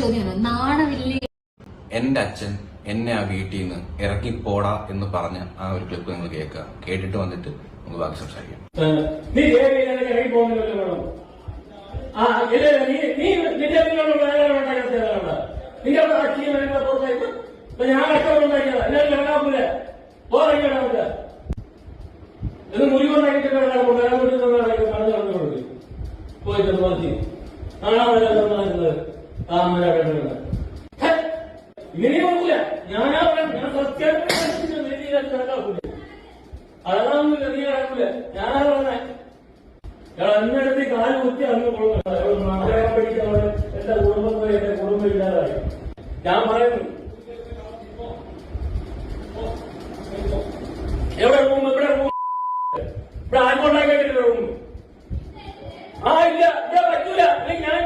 ചോദ്യമാണ്, നാണമില്ലേ? എന്റെ അച്ഛൻ എന്നെ ആ വീട്ടിൽ നിന്ന് ഇറങ്ങിപ്പോടാ എന്ന് പറഞ്ഞ ആ ഒരു ക്ലിപ്പ് നിങ്ങൾ കേൾക്കുക. കേട്ടിട്ട് വന്നിട്ട് നമുക്ക് ബാക്കി സംസാരിക്കാം. ഇങ്ങനെയൊന്നുമില്ല. ഞാനാ ഞാൻ സത്യം അതൊന്നും നീ നടക്കൂല. ഞാനാ പറഞ്ഞേ അന്നടുത്ത് കാല് കുത്തി അന്ന് മലയാളം പഠിക്കുന്നവര് എന്റെ കുടുംബത്തിൽ എന്റെ കുടുംബം ഇല്ലാതായി. ഞാൻ പറയുന്നു എവിടെ റൂം ഇവിടെ റൂം ഇവിടെ ആർക്കൊണ്ടാക്കിയിട്ടില്ല റൂം. ഇല്ല പറ്റൂല. ഞാൻ